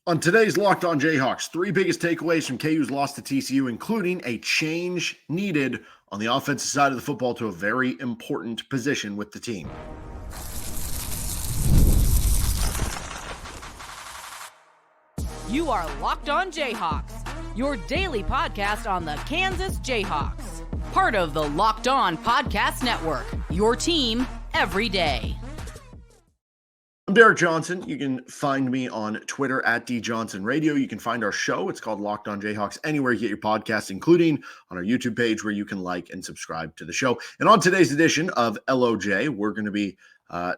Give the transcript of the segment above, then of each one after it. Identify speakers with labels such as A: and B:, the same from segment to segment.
A: On today's Locked On Jayhawks, three biggest takeaways from KU's loss to TCU, including a change needed on the offensive side of the football to a very important position with the team.
B: You are Locked On Jayhawks, your daily podcast on the Kansas Jayhawks. Part of the Locked On Podcast Network, your team every day.
A: I'm Derek Johnson. You can find me on Twitter at DJohnsonRadio. You can find our show. It's called Locked On Jayhawks anywhere you get your podcasts, including on our YouTube page where you can like and subscribe to the show. And on today's edition of LOJ, we're going to be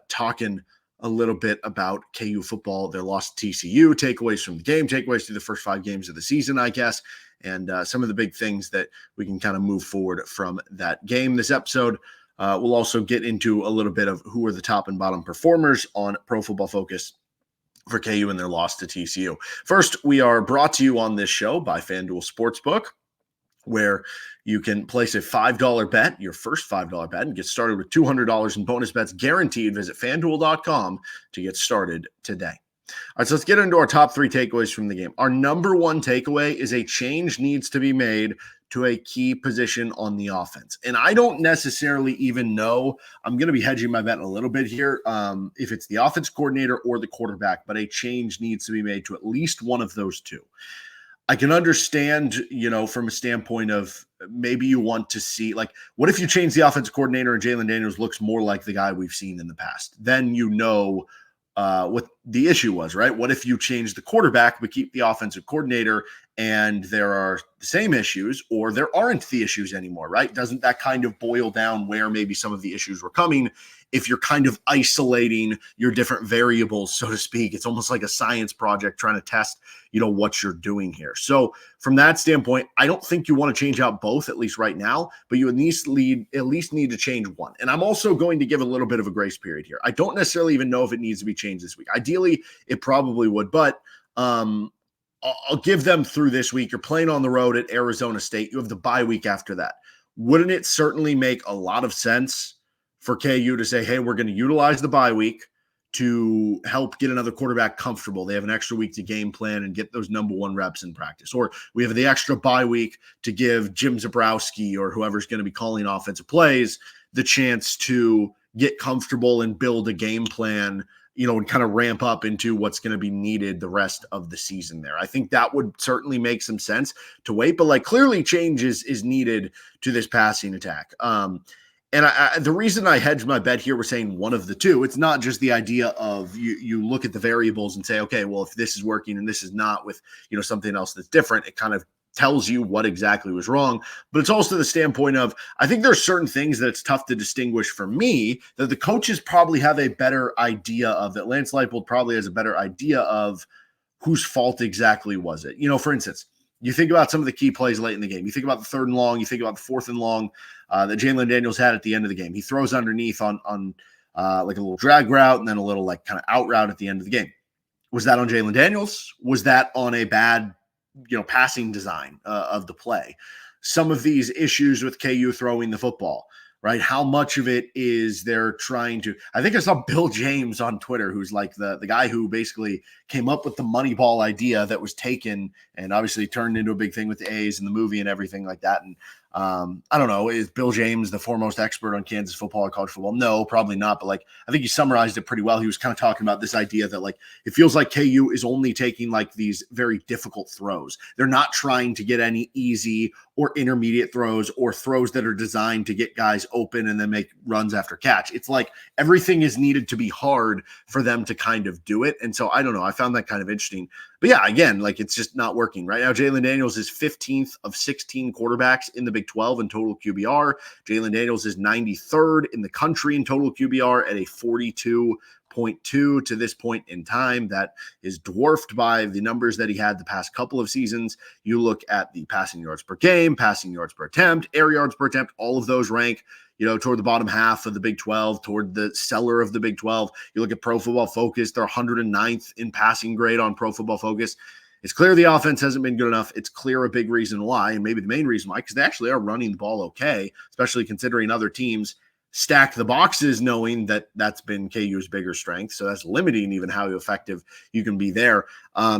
A: talking a little bit about KU football, their loss to TCU, takeaways from the game, takeaways through the first 5 games of the season, I guess, and some of the big things that we can kind of move forward from that game. This episode, we'll also get into a little bit of who are the top and bottom performers on Pro Football Focus for KU and their loss to TCU. First, we are brought to you on this show by FanDuel Sportsbook, where you can place a $5 bet, your first $5 bet, and get started with $200 in bonus bets guaranteed. Visit FanDuel.com to get started today. All right, so let's get into our top 3 takeaways from the game. Our number 1 takeaway is a change needs to be made to a key position on the offense. And I don't necessarily even know, I'm going to be hedging my bet a little bit here, if it's the offense coordinator or the quarterback, but a change needs to be made to at least one of those two. I can understand, from a standpoint of maybe you want to see, like, what if you change the offensive coordinator and Jalon Daniels looks more like the guy we've seen in the past? Then what the issue was, right? What if you change the quarterback but keep the offensive coordinator and there are the same issues, or there aren't the issues anymore, right? Doesn't that kind of boil down where maybe some of the issues were coming if you're kind of isolating your different variables, so to speak? It's almost like a science project trying to test, what you're doing here. So from that standpoint, I don't think you want to change out both, at least right now, but you at least need to change one. And I'm also going to give a little bit of a grace period here. I don't necessarily even know if it needs to be changed this week. Ideally, it probably would, but I'll give them through this week. You're playing on the road at Arizona State. You have the bye week after that. Wouldn't it certainly make a lot of sense for KU to say, hey, we're going to utilize the bye week to help get another quarterback comfortable? They have an extra week to game plan and get those number 1 reps in practice. Or we have the extra bye week to give Jim Zabrowski or whoever's going to be calling offensive plays the chance to get comfortable and build a game plan, and kind of ramp up into what's going to be needed the rest of the season there. I think that would certainly make some sense to wait, but clearly change is needed to this passing attack. And the reason I hedged my bet here, we're saying one of the two. It's not just the idea of you look at the variables and say, okay, well, if this is working and this is not with, something else that's different, it kind of tells you what exactly was wrong. But it's also the standpoint of, I think there's certain things that it's tough to distinguish for me that the coaches probably have a better idea of, that Lance Leipold probably has a better idea of whose fault exactly was it. For instance, you think about some of the key plays late in the game. You think about the 3rd and long. You think about the 4th and long that Jalon Daniels had at the end of the game. He throws underneath on like a little drag route and then a little kind of out route at the end of the game. Was that on Jalon Daniels? Was that on a bad passing design of the play? Some of these issues with KU throwing the football, right? How much of it is they're trying to, I think I saw Bill James on Twitter, who's like the guy who basically came up with the money ball idea that was taken and obviously turned into a big thing with the A's and the movie and everything like that. And I don't know, is Bill James the foremost expert on Kansas football or college football? No, probably not. But I think he summarized it pretty well. He was kind of talking about this idea that it feels like KU is only taking these very difficult throws. They're not trying to get any easy or intermediate throws or throws that are designed to get guys open and then make runs after catch. It's everything is needed to be hard for them to kind of do it. And so I don't know. I found that kind of interesting. But yeah, again, it's just not working right now. Jalon Daniels is 15th of 16 quarterbacks in the Big 12 in total QBR. Jalon Daniels is 93rd in the country in total QBR at a 42.2 to this point in time. That is dwarfed by the numbers that he had the past couple of seasons. You look at the passing yards per game, passing yards per attempt, air yards per attempt, all of those rank toward the bottom half of the Big 12, toward the cellar of the Big 12. You look at Pro Football Focus, they're 109th in passing grade on Pro Football Focus. It's clear the offense hasn't been good enough. It's clear a big reason why, and maybe the main reason why, because they actually are running the ball okay, especially considering other teams stack the boxes knowing that that's been KU's bigger strength. So that's limiting even how effective you can be there.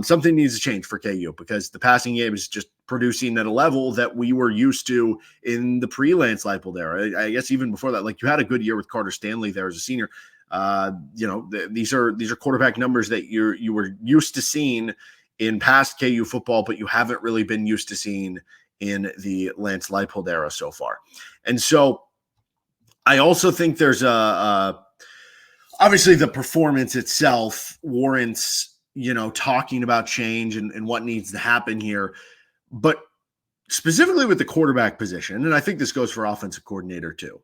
A: Something needs to change for KU because the passing game is just producing at a level that we were used to in the pre-Lance Leipold era. I guess even before that, like you had a good year with Carter Stanley there as a senior. These are quarterback numbers that you were used to seeing in past KU football, but you haven't really been used to seeing in the Lance Leipold era so far. And so I also think there's obviously the performance itself warrants, talking about change and what needs to happen here. But specifically with the quarterback position, and I think this goes for offensive coordinator too,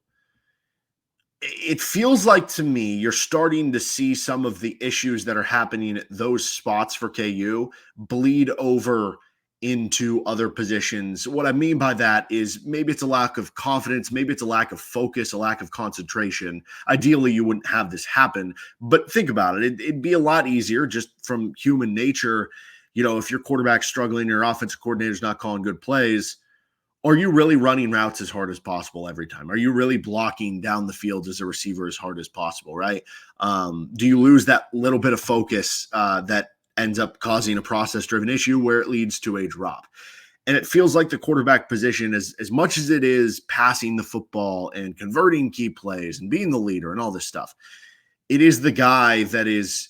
A: it feels like to me you're starting to see some of the issues that are happening at those spots for KU bleed over into other positions. What I mean by that is maybe it's a lack of confidence, maybe it's a lack of focus, a lack of concentration. Ideally, you wouldn't have this happen, but think about it. It'd be a lot easier just from human nature. If your quarterback's struggling, your offensive coordinator's not calling good plays, are you really running routes as hard as possible every time? Are you really blocking down the field as a receiver as hard as possible, right? Do you lose that little bit of focus that ends up causing a process-driven issue where it leads to a drop? And it feels like the quarterback position, as much as it is passing the football and converting key plays and being the leader and all this stuff, it is the guy that is,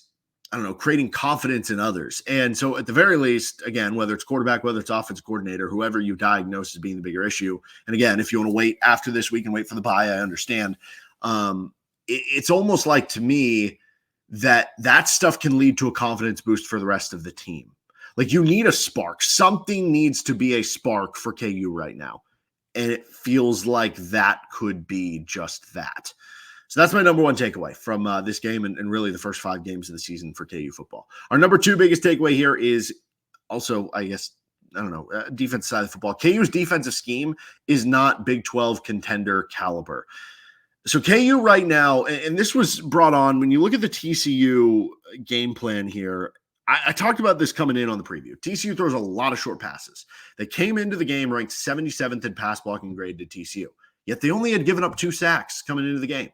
A: creating confidence in others. And so at the very least, again, whether it's quarterback, whether it's offensive coordinator, whoever you diagnose as being the bigger issue. And again, if you want to wait after this week and wait for the bye, I understand. It's almost like to me that stuff can lead to a confidence boost for the rest of the team. Like you need a spark. Something needs to be a spark for KU right now. And it feels like that could be just that. So that's my number one takeaway from this game and really the first 5 games of the season for KU football. Our number 2 biggest takeaway here is also, defense side of football. KU's defensive scheme is not Big 12 contender caliber. So KU right now, and this was brought on when you look at the TCU game plan here, I talked about this coming in on the preview. TCU throws a lot of short passes. They came into the game ranked 77th in pass blocking grade to TCU, yet they only had given up 2 sacks coming into the game.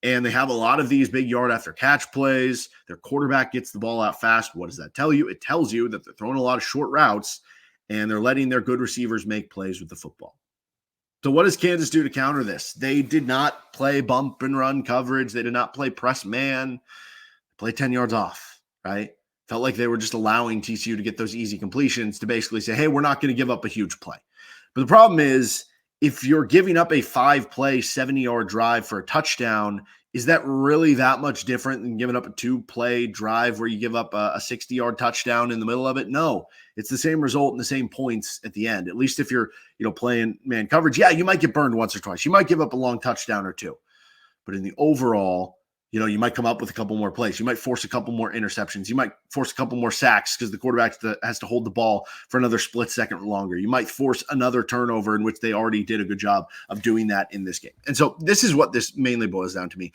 A: And they have a lot of these big yard after catch plays. Their quarterback gets the ball out fast. What does that tell you? It tells you that they're throwing a lot of short routes and they're letting their good receivers make plays with the football. So what does Kansas do to counter this? They did not play bump and run coverage. They did not play press man. Play 10 yards off, right? Felt like they were just allowing TCU to get those easy completions to basically say, hey, we're not going to give up a huge play. But the problem is, if you're giving up a 5-play, 70-yard drive for a touchdown, is that really that much different than giving up a 2-play drive where you give up a 60-yard touchdown in the middle of it? No, it's the same result and the same points at the end. At least if you're, playing man coverage, yeah, you might get burned once or twice. You might give up a long touchdown or 2. But in the overall, you might come up with a couple more plays. You might force a couple more interceptions. You might force a couple more sacks because the quarterback has to hold the ball for another split second longer. You might force another turnover, in which they already did a good job of doing that in this game. And so this is what this mainly boils down to me.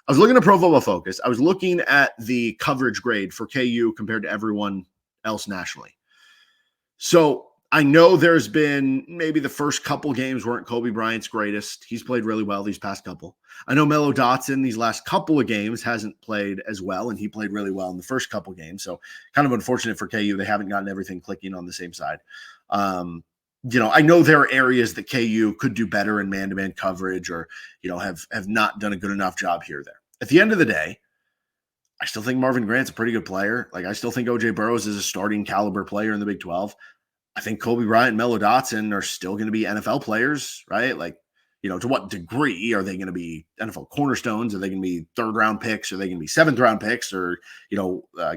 A: I was looking at Pro Football Focus. I was looking at the coverage grade for KU compared to everyone else nationally. So I know there's been maybe the first couple games weren't Cobee Bryant's greatest. He's played really well these past couple. I know Mello Dotson these last couple of games hasn't played as well, and he played really well in the first couple games. So kind of unfortunate for KU. They haven't gotten everything clicking on the same side. I know there are areas that KU could do better in man-to-man coverage or, have not done a good enough job here or there. At the end of the day, I still think Marvin Grant's a pretty good player. Like, I still think O.J. Burrows is a starting caliber player in the Big 12. I think Cobee Bryant and Mello Dotson are still going to be NFL players, right? Like, to what degree are they going to be NFL cornerstones? Are they going to be 3rd-round picks? Are they going to be 7th-round picks? Or,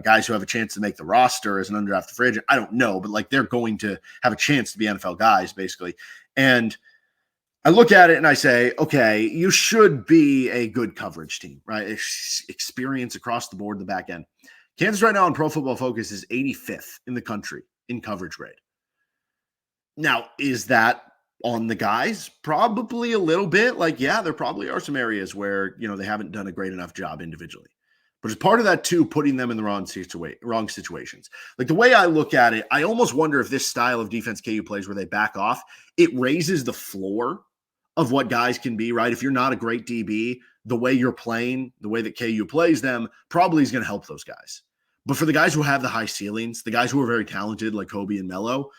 A: guys who have a chance to make the roster as an undrafted free agent? I don't know, but they're going to have a chance to be NFL guys, basically. And I look at it and I say, okay, you should be a good coverage team, right? Experience across the board in the back end. Kansas right now on Pro Football Focus is 85th in the country in coverage grade. Now, is that on the guys? Probably a little bit. There probably are some areas where, they haven't done a great enough job individually. But as part of that, too, putting them in the wrong situations. Like, the way I look at it, I almost wonder if this style of defense KU plays where they back off, it raises the floor of what guys can be, right? If you're not a great DB, the way you're playing, the way that KU plays them, probably is going to help those guys. But for the guys who have the high ceilings, the guys who are very talented like Cobee and Mello,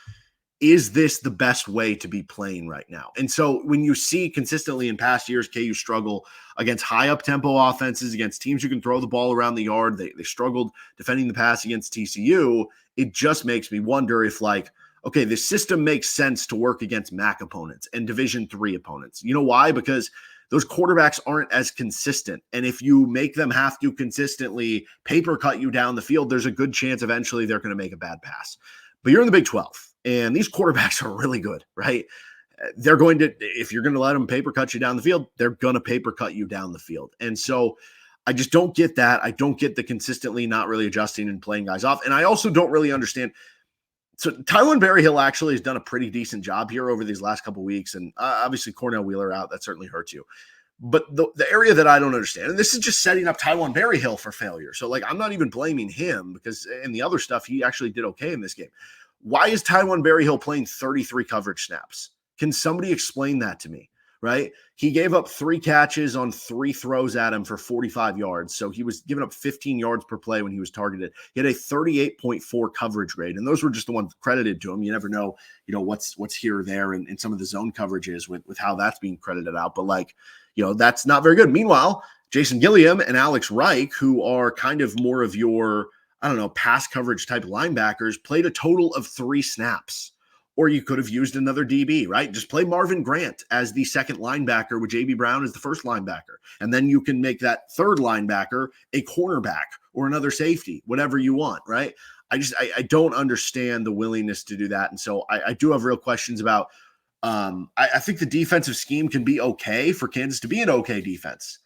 A: is this the best way to be playing right now? And so when you see consistently in past years, KU struggle against high up-tempo offenses, against teams who can throw the ball around the yard, they struggled defending the pass against TCU, it just makes me wonder if, like, okay, this system makes sense to work against MAC opponents and Division III opponents. You know why? Because those quarterbacks aren't as consistent. And if you make them have to consistently paper cut you down the field, there's a good chance eventually they're going to make a bad pass. But you're in the Big 12, and these quarterbacks are really good, right? They're going to, if you're going to let them paper cut you down the field, they're going to paper cut you down the field. And so I just don't get that. I don't get the consistently not really adjusting and playing guys off. And I also don't really understand. So Tylan Berryhill actually has done a pretty decent job here over these last couple of weeks. And obviously Cornell Wheeler out, that certainly hurts you. But the area that I don't understand, and this is just setting up Tylan Berryhill for failure. So, like, I'm not even blaming him because in the other stuff, he actually did okay in this game. Why is Tylan Berryhill playing 33 coverage snaps? Can somebody explain that to me, right? He gave up 3 catches on 3 throws at him for 45 yards. So he was giving up 15 yards per play when he was targeted. He had a 38.4 coverage grade, and those were just the ones credited to him. You never know, what's here or there and some of the zone coverages with how that's being credited out. But, like, that's not very good. Meanwhile, Jason Gilliam and Alex Reich, who are kind of more of your, pass coverage type linebackers, played a total of 3 snaps. Or you could have used another DB, right? Just play Marvin Grant as the second linebacker with J.B. Brown as the first linebacker. And then you can make that third linebacker a cornerback or another safety, whatever you want, right? I don't understand the willingness to do that. And so I do have real questions about I think the defensive scheme can be okay for Kansas to be an okay defense.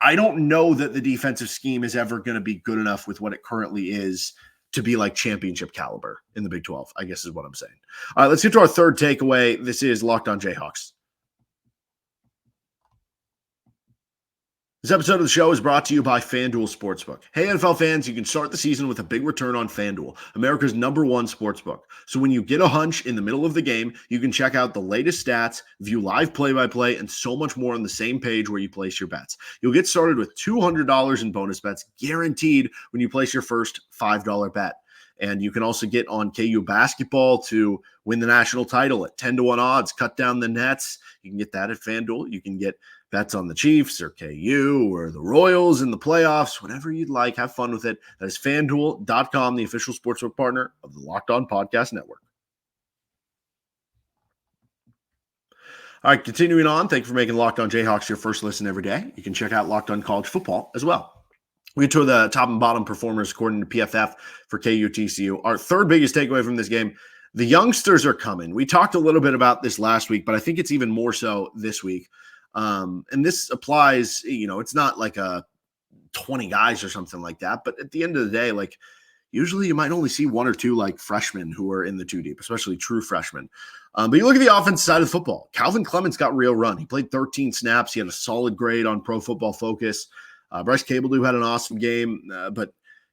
A: I don't know that the defensive scheme is ever going to be good enough with what it currently is to be like championship caliber in the Big 12, I guess is what I'm saying. All right, let's get to our third takeaway. This is Locked On Jayhawks. This episode of the show is brought to you by FanDuel Sportsbook. Hey, NFL fans, you can start the season with a big return on FanDuel, America's #1 sportsbook. So when you get a hunch in the middle of the game, you can check out the latest stats, view live play-by-play, and so much more on the same page where you place your bets. You'll get started with $200 in bonus bets guaranteed when you place your first $5 bet. And you can also get on KU basketball to win the national title at 10-1 odds, cut down the nets. You can get that at FanDuel. You can get bets on the Chiefs or KU or the Royals in the playoffs, whatever you'd like. Have fun with it. That is FanDuel.com, the official sportsbook partner of the Locked On Podcast Network. All right, continuing on. Thank you for making Locked On Jayhawks your first listen every day. You can check out Locked On College Football as well. We get to the top and bottom performers according to PFF for KU TCU. Our third biggest takeaway from this game, the youngsters are coming. We talked a little bit about this last week, but I think it's even more so this week. And this applies, it's not like a 20 guys or something like that. But at the end of the day, like, usually you might only see 1 or 2 like freshmen who are in the 2 deep, especially true freshmen. But you look at the offensive side of the football. Calvin Clements got real run. He played 13 snaps. He had a solid grade on Pro Football Focus. Bryce Cabeldue had an awesome game, but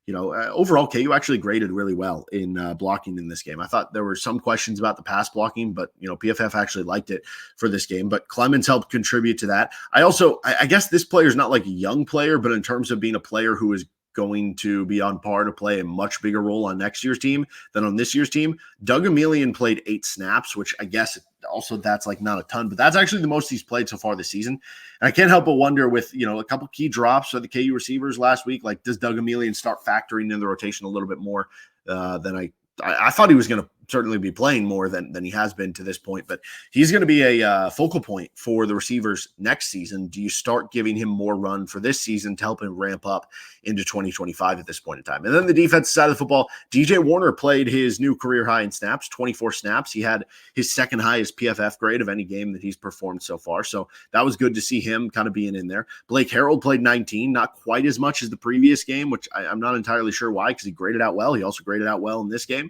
A: overall, KU actually graded really well in blocking in this game. I thought there were some questions about the pass blocking, but PFF actually liked it for this game. But Clemens helped contribute to that. I guess this player is not like a young player, but in terms of being a player who is going to be on par to play a much bigger role on next year's team than on this year's team. Doug Emelian played 8 snaps, which I guess also that's like not a ton, but that's actually the most he's played so far this season. And I can't help but wonder with, a couple key drops for the KU receivers last week, like does Doug Emelian start factoring in the rotation a little bit more than I thought he was going to certainly be playing more than he has been to this point, but he's going to be a focal point for the receivers next season. Do you start giving him more run for this season to help him ramp up into 2025 at this point in time? And then the defensive side of the football, DJ Warner played his new career high in snaps, 24 snaps. He had his second highest PFF grade of any game that he's performed so far. So that was good to see him kind of being in there. Blake Herold played 19, not quite as much as the previous game, which I'm not entirely sure why, because he graded out well. He also graded out well in this game.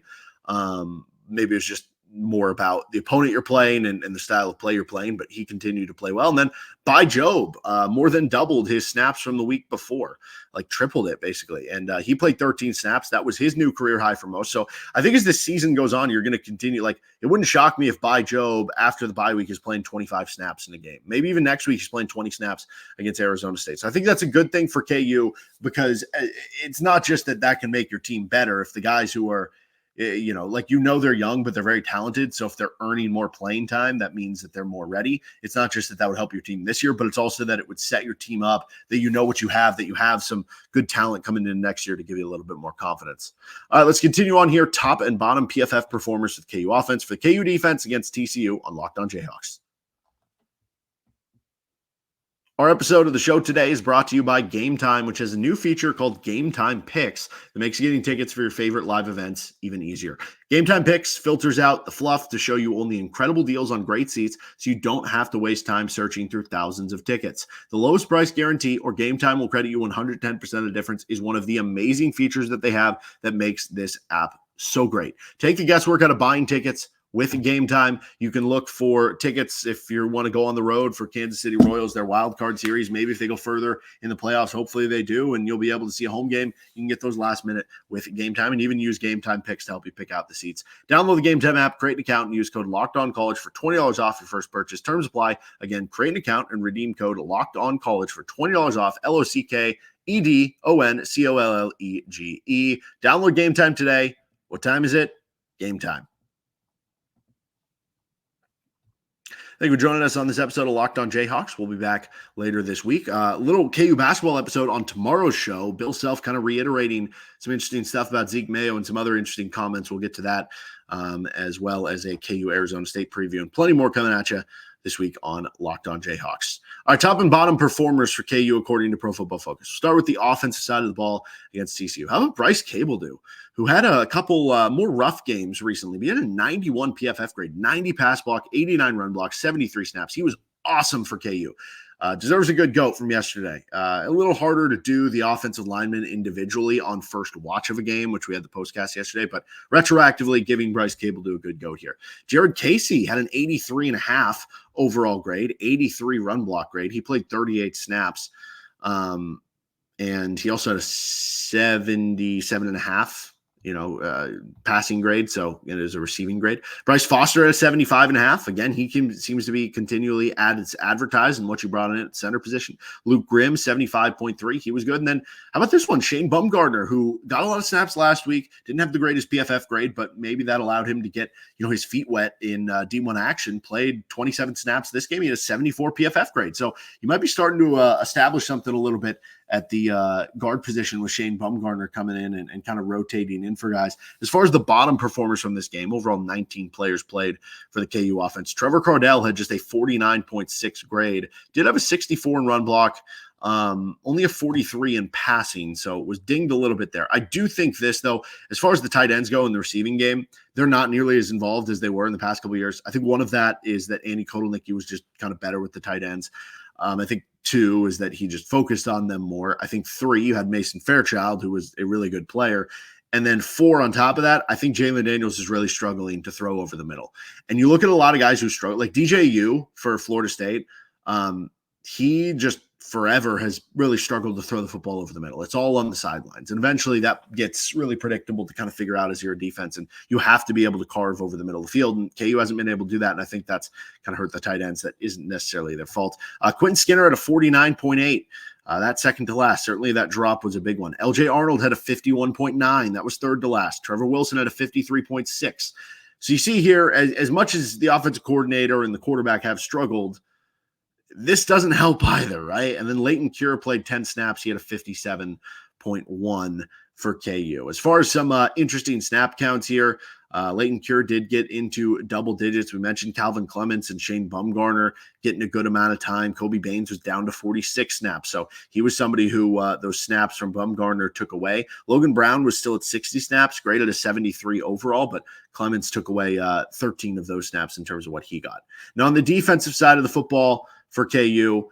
A: Maybe it was just more about the opponent you're playing and the style of play you're playing, but he continued to play well. And then by Job, more than doubled his snaps from the week before, like tripled it basically. And he played 13 snaps. That was his new career high for most. So I think as this season goes on, you're going to continue. Like, it wouldn't shock me if by Job after the bye week is playing 25 snaps in a game. Maybe even next week he's playing 20 snaps against Arizona State. So I think that's a good thing for KU, because it's not just that can make your team better if the guys who are, they're young, but they're very talented. So if they're earning more playing time, that means that they're more ready. It's not just that would help your team this year, but it's also that it would set your team up, that you know what you have, that you have some good talent coming in next year to give you a little bit more confidence. All right, let's continue on here. Top and bottom PFF performers for the KU offense, for the KU defense against TCU on Locked On Jayhawks. Our episode of the show today is brought to you by Game Time, which has a new feature called Game Time Picks that makes getting tickets for your favorite live events even easier. Game Time Picks filters out the fluff to show you only incredible deals on great seats, so you don't have to waste time searching through thousands of tickets. The lowest price guarantee, or Game Time will credit you 110% of the difference, is one of the amazing features that they have that makes this app so great. Take the guesswork out of buying tickets. With Game Time, you can look for tickets if you want to go on the road for Kansas City Royals, their wild card series. Maybe if they go further in the playoffs, hopefully they do, and you'll be able to see a home game. You can get those last minute with Game Time, and even use Game Time Picks to help you pick out the seats. Download the Game Time app, create an account, and use code LOCKEDONCollege for $20 off your first purchase. Terms apply. Again, create an account and redeem code LOCKEDONCollege for $20 off. LOCKEDONCOLLEGE. Download Game Time today. What time is it? Game time. Thank you for joining us on this episode of Locked On Jayhawks. We'll be back later this week. A little KU basketball episode on tomorrow's show. Bill Self kind of reiterating some interesting stuff about Zeke Mayo and some other interesting comments. We'll get to that, as well as a KU Arizona State preview and plenty more coming at you this week on Locked On Jayhawks. All right, top and bottom performers for KU according to Pro Football Focus. We'll start with the offensive side of the ball against TCU. How about Bryce Cabeldue, who had a couple more rough games recently? He had a 91 PFF grade, 90 pass block, 89 run block, 73 snaps. He was awesome for KU. Deserves a good goat from yesterday. A little harder to do the offensive linemen individually on first watch of a game, which we had the postcast yesterday, but retroactively giving Bryce Cabeldue a good goat here. Jared Casey had an 83.5 overall grade, 83 run block grade. He played 38 snaps. And he also had a 77.5, passing grade. So it is a receiving grade. Bryce Foster at a 75.5. Again, he seems to be continually advertised in what you brought in at center position. Luke Grimm, 75.3. He was good. And then how about this one? Shane Bumgardner, who got a lot of snaps last week, didn't have the greatest PFF grade, but maybe that allowed him to get, his feet wet in D1 action, played 27 snaps this game. He had a 74 PFF grade. So you might be starting to establish something a little bit at the guard position with Shane Bumgardner coming in and kind of rotating in for guys. As far as the bottom performers from this game, overall 19 players played for the KU offense. Trevor Cardell had just a 49.6 grade, did have a 64 in run block, only a 43 in passing, so it was dinged a little bit there. I do think this, though, as far as the tight ends go in the receiving game, they're not nearly as involved as they were in the past couple of years. I think one of that is that Andy Kotelnicki was just kind of better with the tight ends. I think 2 is that he just focused on them more. I think 3, you had Mason Fairchild, who was a really good player. And then 4 on top of that, I think Jalon Daniels is really struggling to throw over the middle. And you look at a lot of guys who struggle, like DJU for Florida State. He just forever has really struggled to throw the football over the middle. It's all on the sidelines. And eventually that gets really predictable to kind of figure out as you're a defense. And you have to be able to carve over the middle of the field. And KU hasn't been able to do that. And I think that's kind of hurt the tight ends. That isn't necessarily their fault. Quentin Skinner at a 49.8. That second to last. Certainly that drop was a big one. LJ Arnold had a 51.9. That was third to last. Trevor Wilson had a 53.6. So you see here, as much as the offensive coordinator and the quarterback have struggled, this doesn't help either, right? And then Leighton Cure played 10 snaps. He had a 57.1 for KU. As far as some interesting snap counts here, Leighton Cure did get into double digits. We mentioned Calvin Clements and Shane Bumgardner getting a good amount of time. Kobe Baines was down to 46 snaps. So he was somebody who those snaps from Bumgardner took away. Logan Brown was still at 60 snaps, graded a 73 overall, but Clements took away 13 of those snaps in terms of what he got. Now on the defensive side of the football for KU,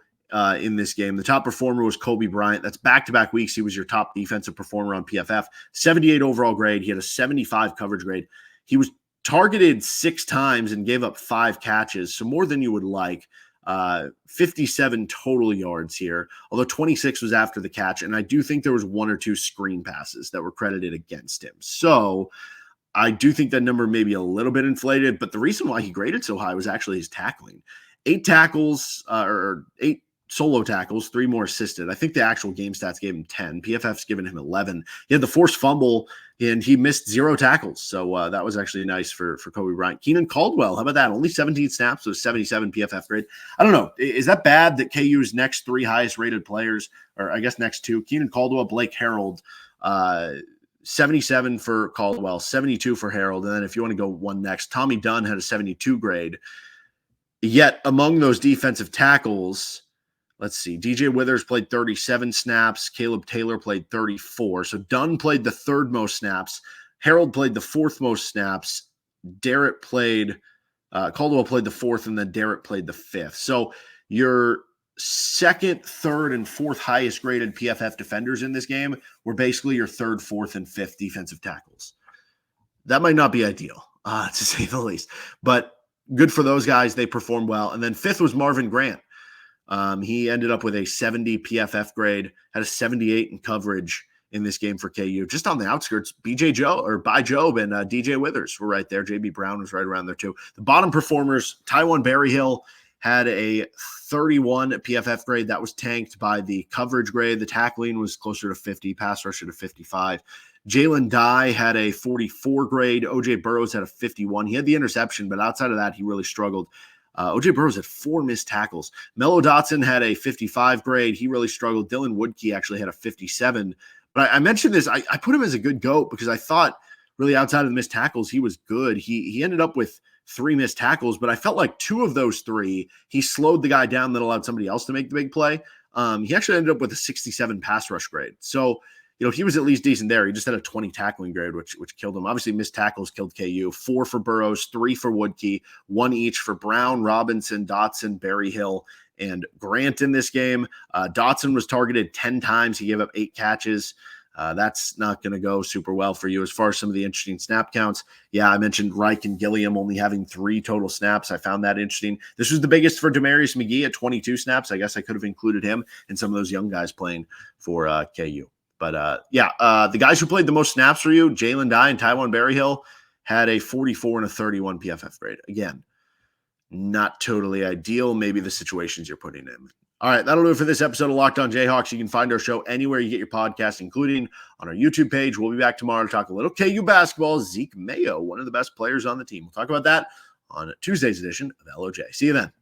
A: in this game, the top performer was Cobee Bryant. That's back-to-back weeks. He was your top defensive performer on PFF. 78 overall grade. He had a 75 coverage grade. He was targeted 6 times and gave up 5 catches, so more than you would like. 57 total yards here, although 26 was after the catch, and I do think there was 1 or 2 screen passes that were credited against him. So I do think that number may be a little bit inflated, but the reason why he graded so high was actually his tackling. 8 tackles, or 8 solo tackles, 3 more assisted. I think the actual game stats gave him 10. PFF's given him 11. He had the forced fumble, and he missed 0 tackles. So that was actually nice for Cobee Bryant. Keenan Caldwell, how about that? Only 17 snaps, so 77 PFF grade. I don't know. Is that bad that KU's next 3 highest rated players, or I guess next 2, Keenan Caldwell, Blake Herold, 77 for Caldwell, 72 for Herold. And then if you want to go one next, Tommy Dunn had a 72 grade. Yet among those defensive tackles, let's see, DJ Withers played 37 snaps. Caleb Taylor played 34. So Dunn played the 3rd most snaps. Herold played the 4th most snaps. Caldwell played the 4th, and then Derrick played the 5th. So your 2nd, 3rd, and 4th highest graded PFF defenders in this game were basically your 3rd, 4th, and 5th defensive tackles. That might not be ideal, to say the least, but good for those guys. They performed well. And then 5th was Marvin Grant. He ended up with a 70 PFF grade, had a 78 in coverage in this game for KU. Just on the outskirts, By Job and DJ Withers were right there. JB Brown was right around there too. The bottom performers, Tywan Berryhill had a 31 PFF grade. That was tanked by the coverage grade. The tackling was closer to 50, pass rush at a 55. Jalon Dye had a 44 grade. OJ Burrows had a 51. He had the interception, but outside of that, he really struggled. OJ Burrows had 4 missed tackles. Mello Dotson had a 55 grade. He really struggled. Dylan Woodkey actually had a 57. But I mentioned this. I put him as a good GOAT because I thought really outside of the missed tackles, he was good. He ended up with 3 missed tackles, but I felt like 2 of those 3, he slowed the guy down that allowed somebody else to make the big play. He actually ended up with a 67 pass rush grade. So, he was at least decent there. He just had a 20 tackling grade, which killed him. Obviously, missed tackles killed KU. 4 for Burrows, 3 for Woodkey, 1 each for Brown, Robinson, Dotson, Berryhill, and Grant in this game. Dotson was targeted 10 times. He gave up 8 catches. That's not going to go super well for you as far as some of the interesting snap counts. Yeah, I mentioned Reich and Gilliam only having 3 total snaps. I found that interesting. This was the biggest for Demarius McGee at 22 snaps. I guess I could have included him and some of those young guys playing for KU. But the guys who played the most snaps for you, Jalon Dye and Tywan Berryhill, had a 44 and a 31 PFF grade. Again, not totally ideal. Maybe the situations you're putting in. All right, that'll do it for this episode of Locked On Jayhawks. You can find our show anywhere you get your podcast, including on our YouTube page. We'll be back tomorrow to talk a little KU basketball. Zeke Mayo, one of the best players on the team. We'll talk about that on Tuesday's edition of LOJ. See you then.